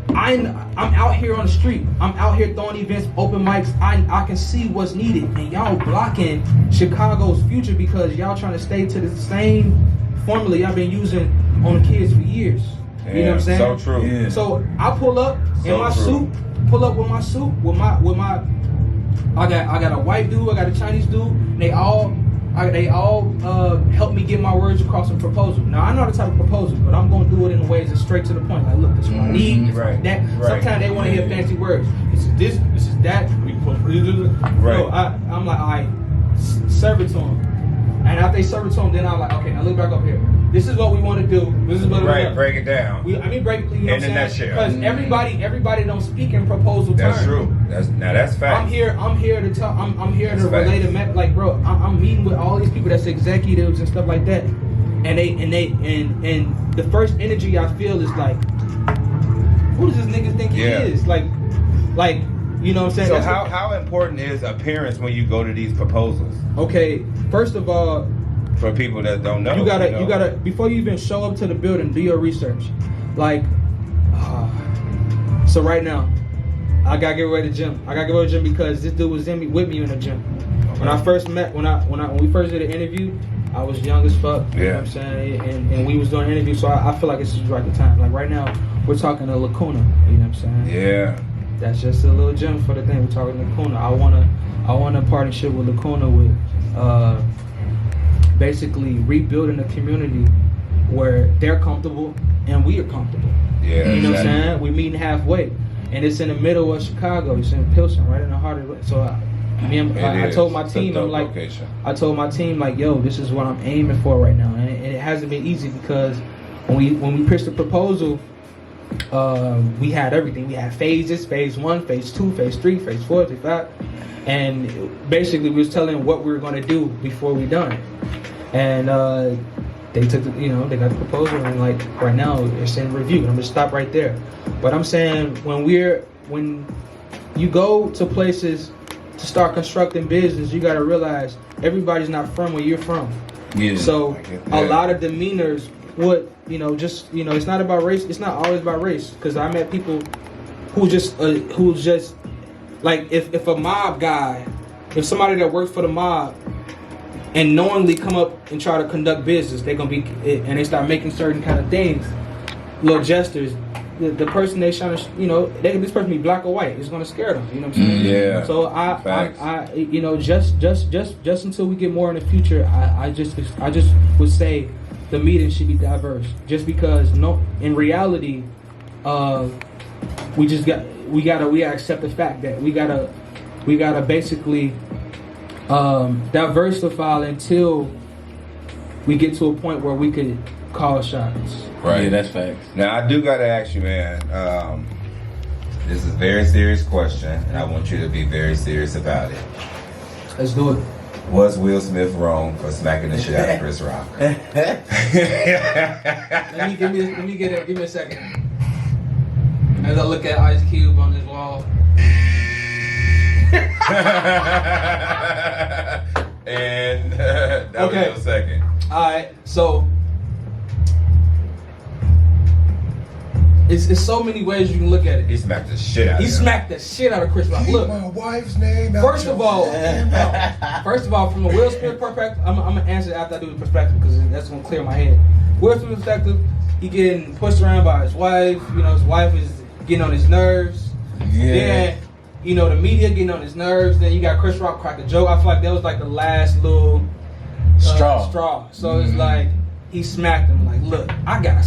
I'm out here on the street. I'm out here throwing events, open mics. I can see what's needed, and y'all blocking Chicago's future because y'all trying to stay to the same formula y'all been using on the kids for years. Yeah, you know what I'm saying? So true. Yeah. So I pull up in my suit. Pull up with my suit with my. I got a white dude. I got a Chinese dude. They all help me get my words across in proposal. Now I know the type of proposal, but I'm gonna do it in ways that's straight to the point. Like, look, this is what I need. Right. That. Right. Sometimes they want to hear fancy words. This is this. This is that. Right. So I'm like, all right, serve it to them. And after they serve it to them, then I'm like, okay, now look back up here. This is what we want to do. This is what Right, break it down. break. You know what I'm saying? Nutshell. Because everybody don't speak in proposal terms. That's true. That's fact. I'm here to tell. I'm here That's to relate a facts. like, bro. I'm meeting with all these people that's executives and stuff like that, and the first energy I feel is like, who does this nigga think he is? Like, you know what I'm saying? So That's how important is appearance when you go to these proposals? Okay, first of all, for people that don't know, you gotta before you even show up to the building, do your research. Like, so right now, I gotta get away to the gym. I gotta get away to the gym because this dude was with me in the gym. Okay. When I first met, when we first did an interview, I was young as fuck. You know what I'm saying? And we was doing an interview, so I feel like it's just right the time. Like right now, we're talking to Lacuna. You know what I'm saying? Yeah. That's just a little gem for the thing. We're talking to Lacuna. I want a partnership with Lacuna with basically rebuilding a community where they're comfortable and we are comfortable. Yeah. You know what I'm saying? We're meeting halfway. And it's in the middle of Chicago. It's in Pilsen, right in the heart of it. So I told my team, I told my team, like, yo, this is what I'm aiming for right now. And it hasn't been easy because when we pitched the proposal, we had everything. We had phases, phase 1, phase 2, phase 3, phase 4, phase 5. And basically we was telling what we were going to do before we done it. And they took they got the proposal, and like right now it's in review. And I'm gonna stop right there. But I'm saying when you go to places to start constructing business, you gotta realize everybody's not from where you're from. Yeah. So a lot of demeanors would, it's not about race. It's not always about race. Because I met people who just like if a mob guy, if somebody that works for the mob and knowingly come up and try to conduct business, they're gonna be, and they start making certain kind of things, little gestures. The person they trying to, this person be black or white. It's gonna scare them. You know what I'm saying? Yeah. So just until we get more in the future, I just would say the meeting should be diverse. Just because in reality, we gotta accept the fact that we gotta basically diversify until we get to a point where we could call shots. Right. Yeah, that's facts. Now I do gotta ask you, man. This is a very serious question, and I want you to be very serious about it. Let's do it. Was Will Smith wrong for smacking the shit out of Chris Rock? Give me a second. As I look at Ice Cube on his wall. And that was your second. Alright, so It's so many ways you can look at it. He smacked the shit out of him. He smacked the shit out of Chris Rock. Look, my wife's name. first of all, from a Will Smith perspective, I'm gonna answer after I do the perspective because that's gonna clear my head. Will Smith perspective, he getting pushed around by his wife. You know, his wife is getting on his nerves. Yeah. Then, you know, the media getting on his nerves. Then you got Chris Rock crack a joke. I feel like that was like the last little straw. So it's like he smacked him. Like, look, I got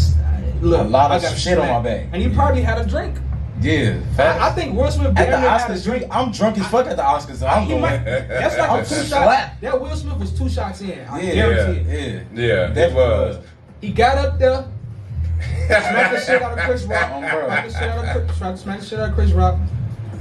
a lot of shit on my back. And he probably had a drink. Yeah, I think Will Smith at the had a Oscars. drink. I'm drunk as fuck at the Oscars. So I'm going. That's like I'm a 2 shot. slapped. That Will Smith was 2 shots in. I Yeah, guarantee it. Yeah, that was. He got up there, smacked the shit out of Chris Rock. Smacked the shit out of Chris Rock.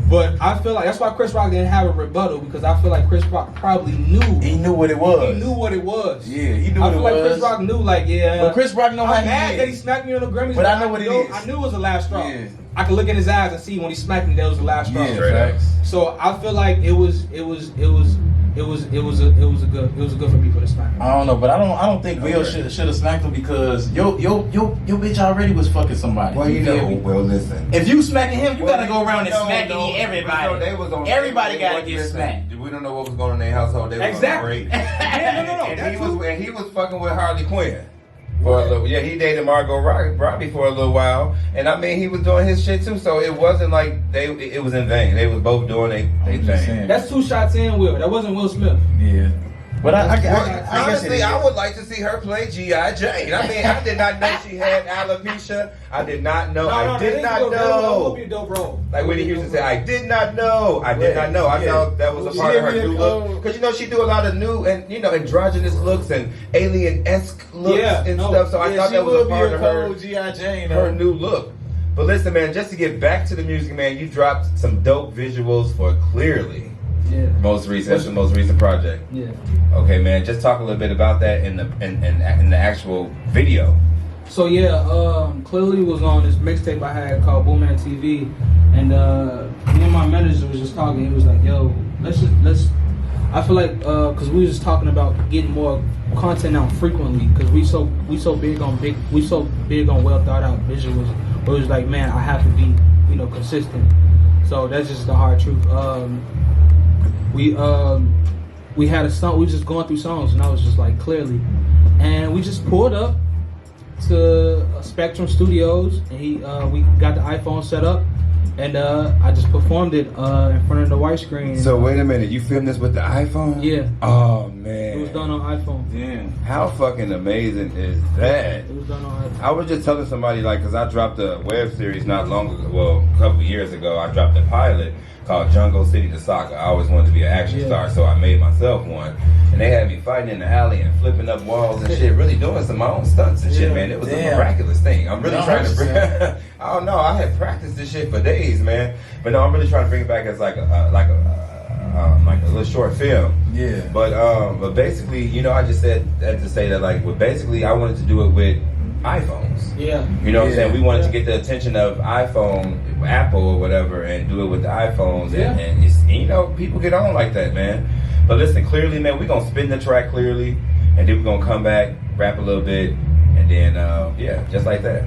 But I feel like that's why Chris Rock didn't have a rebuttal, because I feel like Chris Rock probably knew. He knew what it was. He knew what it was. Yeah, he knew what it was. I feel like Chris Rock knew, like, yeah. But Chris Rock know how I'm he mad is. that he smacked me on the Grammys. But I know what it is. I knew it was the last straw. Yeah. I could look in his eyes and see when he smacked me that was the last straw. Yeah, So I feel like it was a good for people to smack him. I don't know, but I don't think Will should have smacked him, because your bitch already was fucking somebody. Well, you know, well, listen. If you smacking him, you gotta go around and No, smacking no, everybody. they was on, Everybody they gotta wasn't get listening. smacked. We don't know what was going on in their household. They was Exactly. on break. No. And he was fucking with Harley Quinn for a little. Yeah, he dated Margot Robbie for a little while, and I mean he was doing his shit too. So it wasn't like it was in vain. They was both doing their thing. That's 2 shots in, Will. That wasn't Will Smith. Yeah. But I guess honestly, I would like to see her play G.I. Jane. I mean, I did not know she had alopecia. I did not know. I did not know. That would be a dope role. Like Whitney Houston said, I did not know. I did not know. I thought that was a part of her new look. Because, you know, she do a lot of new and, you know, androgynous looks and alien-esque looks and stuff. So I thought that was a part of her, G.I. Jane, her new look. But listen, man, just to get back to the music, man, you dropped some dope visuals for Clearly. Yeah. That's the most recent project. Yeah. Okay, man, just talk a little bit about that in the actual video. So yeah, Clearly was on this mixtape I had called Booman TV, and me and my manager was just talking. He was like, "Yo, let's." I feel like because we was just talking about getting more content out frequently, because we so big on well thought out visuals. But it was like, man, I have to be, you know, consistent. So that's just the hard truth. We had a song. We was just going through songs, and I was just like, Clearly, and we just pulled up to Spectrum Studios, and we got the iPhone set up, and I just performed it in front of the white screen. So wait a minute, you filmed this with the iPhone? Yeah. Oh man. It was done on iPhone. Damn. How fucking amazing is that? It was done on iPhone. I was just telling somebody, like, because I dropped a web series not long ago, well, a couple years ago. I dropped a pilot called Jungle City the Saga. I always wanted to be an action star, so I made myself one. And they had me fighting in the alley and flipping up walls and shit, really doing some of my own stunts and shit, man. It was a miraculous thing. I'm really trying to bring I don't know, I had practiced this shit for days, man. But no, I'm really trying to bring it back as like a little short film. Yeah. But basically, you know, I just said that to say that, like, basically I wanted to do it with iPhones. Yeah. You know what I'm saying? We wanted to get the attention of Apple or whatever, and do it with the iPhones. Yeah. And it's, you know, people get on like that, man. But listen, Clearly, man, we're going to spin the track Clearly, and then we're going to come back, rap a little bit, and then, yeah, just like that.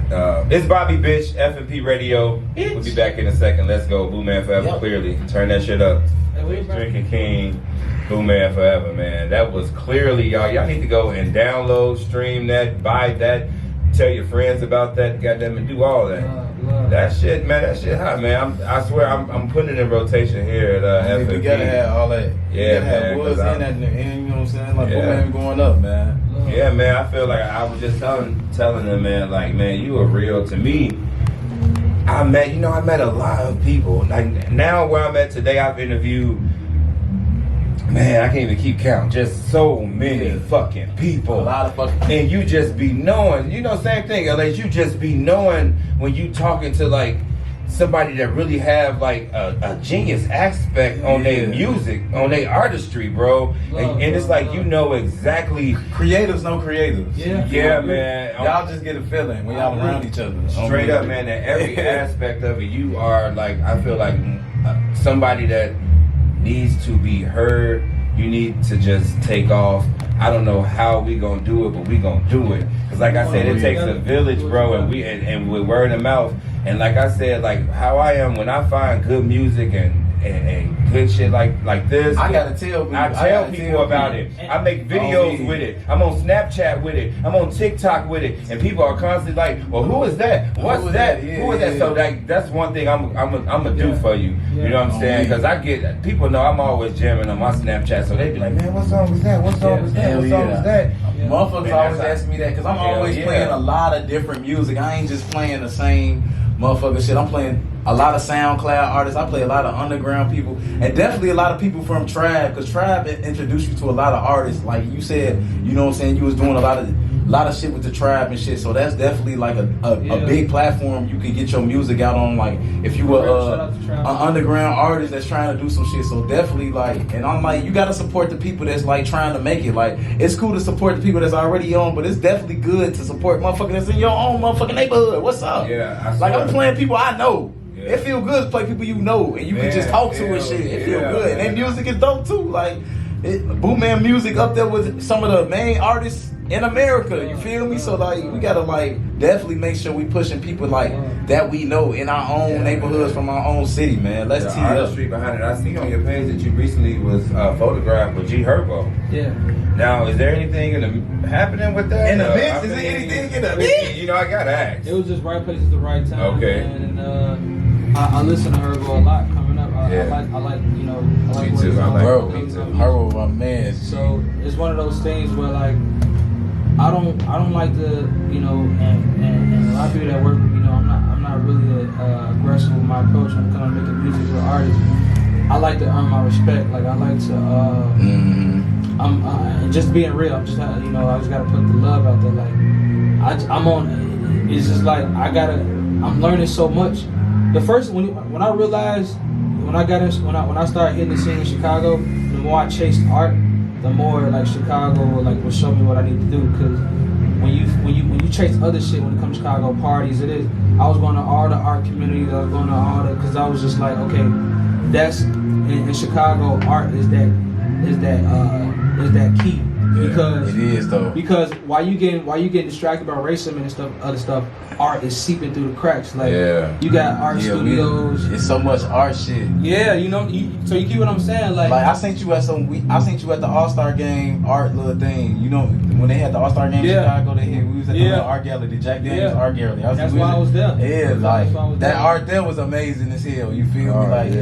It's Bobby, bitch, F.M.P Radio. We'll be back in a second. Let's go. Booman Forever, Clearly. Turn that shit up. Drinking King, Booman Forever, man. That was Clearly, y'all. Y'all need to go and download, stream that, buy that, tell your friends about that, goddamn, and do all that. That shit, man, that shit hot, man. I swear, I'm putting it in rotation here at F.M.P. We gotta have all that. Yeah, man. Have Woods in that, and you know what I'm saying? Like, Booman going up, man. Yeah, man, I feel like I was just telling them, man, like, man, you are real to me. I met a lot of people. Like, now where I'm at today, I've interviewed, man, I can't even keep count. Just so many fucking people. A lot of fucking people. And you just be knowing, you know, same thing, LA, you just be knowing when you talking to, like, somebody that really have, like, a genius aspect on their music, on their artistry, bro. And it's like, you know exactly. Creatives know creatives. Yeah, man. Y'all just get a feeling when y'all around each other. Straight up, man, that every aspect of it, you are, like, I feel like somebody that needs to be heard. You need to just take off. I don't know how we gonna do it, but we gonna do it. Cause like I said, it takes a village, bro, and with word of mouth, And like I said, like how I am when I find good music and good shit like this, I gotta tell people. I tell people about it. I make videos with it. I'm on Snapchat with it. I'm on TikTok with it. And people are constantly like, well, who is that? What's that? Who is that? So that's one thing I'm gonna do for you. You know what I'm saying? Because I get people know I'm always jamming on my Snapchat, so they be like, man, what song was that? What song was that? What song was that? Motherfuckers always ask me that because I'm always playing a lot of different music. I ain't just playing the same motherfucker shit. I'm playing a lot of SoundCloud artists. I play a lot of underground people, and definitely a lot of people from Tribe, because Tribe introduced you to a lot of artists. Like you said, you know what I'm saying, you was doing a lot of shit with the Tribe and shit. So that's definitely like a big platform you could get your music out on. Like if you were an underground artist that's trying to do some shit. So definitely like, and I'm like, you gotta support the people that's like trying to make it. Like it's cool to support the people that's already on, but it's definitely good to support motherfuckers that's in your own motherfucking neighborhood. What's up? Yeah, like I'm playing people I know. It feel good to play people you know and you can just talk to and shit. It feel good. And their music is dope too. Like Booman music up there with some of the main artists in America. You feel me? So like we gotta like definitely make sure we pushing people like that we know in our own neighborhoods from our own city, man. Let's tee up. Street behind it. I see on your page that you recently was photographed with G Herbo. Yeah. Now, is there anything happening with that? In the mix? Is there anything in the mix? You know, I gotta ask. It was just right place at the right time. Okay. Man, and I listen to Herbo a lot coming up. I like Me too. I like Bro, Herbo, my man. So it's one of those things where like I don't like to, you know, and a lot of people that work with me know I'm not really aggressive with my approach when it comes to making music with artists. I like to earn my respect. Like I like to I'm just being real. I'm just you know, I just gotta put the love out there. Like I'm on. It's just like I'm learning so much. The first when I realized when I started hitting the scene in Chicago, the more I chased art, the more like Chicago like will show me what I need to do. Because when you chase other shit when it comes to Chicago parties, I was going to all the art communities. I was going to all the because I was just like, okay, that's in Chicago art is that key. Because it is though. Because while you getting distracted by racism and stuff, other stuff, art is seeping through the cracks. Like you got art studios. It's so much art shit. Yeah, you know. So you keep what I'm saying. Like I sent you at the All-Star Game art little thing. You know when they had the All-Star Game in Chicago, we was at the little art gallery, the Jack Daniels art gallery. That's why I was there. Yeah, like that art there was amazing as hell. You feel me? Like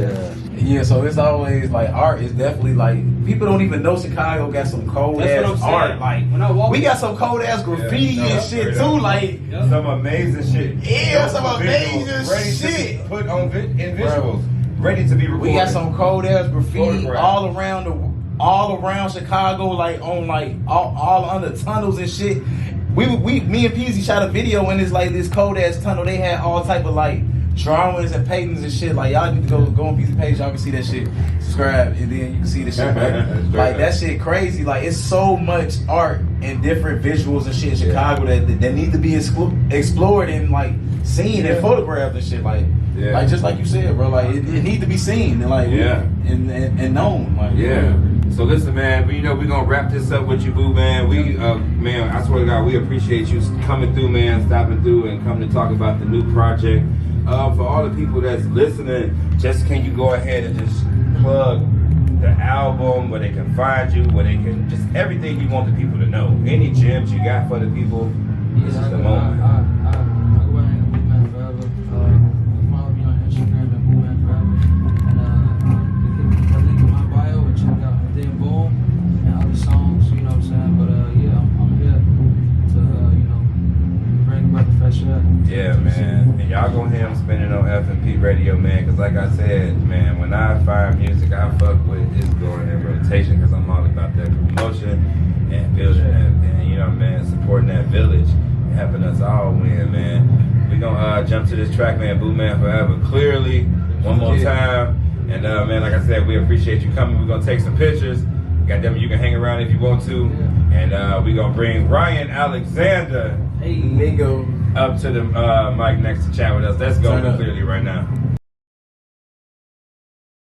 yeah. So it's always like art is definitely like people don't even know Chicago got some cold ass art. Like when I walk, we got some cold ass graffiti and shit too. Like some amazing shit. Yeah, some amazing shit. To be put on in visuals, ready to be recorded. We got some cold ass graffiti all around Chicago, like on like all under tunnels and shit. Me and Peasy shot a video in this cold ass tunnel. They had all type of like drawings and paintings and shit. Like y'all need to go on Peasy page. Y'all can see that shit. Subscribe and then you can see the shit. Like that shit crazy. Like it's so much art and different visuals and shit in Chicago that need to be explored and like seen and photographed and shit. Like like just like you said, bro. Like it need to be seen and like and known. Like So listen, man. We we're gonna wrap this up with you, Boo, man. We man, I swear to God, we appreciate you coming through, man, stopping through and coming to talk about the new project. For all the people that's listening, just can you go ahead and just plug the album, where they can find you, where they can just everything you want the people to know. Any gems you got for the people, this is the moment. I go ahead and Booman Forever. Follow me on Instagram at Booman Forever. And the link in my bio and check out and then Boom and other songs, you know what I'm saying? But I'm here to bring back the fresh air. Yeah, man. And y'all gonna hear him spinning on F.M.P Radio, man. Cause like I said, man, when I find music I fuck with, it's going in rotation. Cause I'm all about that promotion and building and you know, man, supporting that village and helping us all win, man. We gonna jump to this track, man. Booman Forever. Clearly, one more time. And man, like I said, we appreciate you coming. We're gonna take some pictures. Goddamn it, you can hang around if you want to. And we gonna bring Ryan Alexander. Hey, bingo. Up to the mic next to chat with us. Let's go Clearly right now.